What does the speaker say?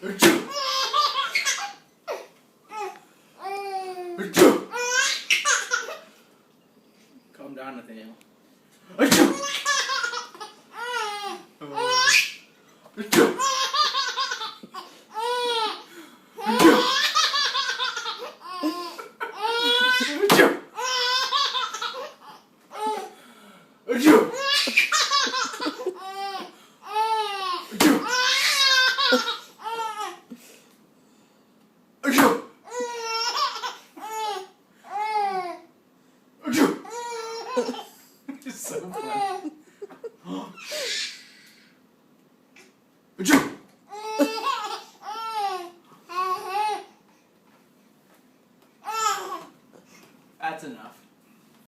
Achoo! Achoo! Calm down, Nathaniel. Achoo! Achoo! Achoo! Achoo! Achoo! Achoo! Achoo! It's so funny. Achoo! That's enough.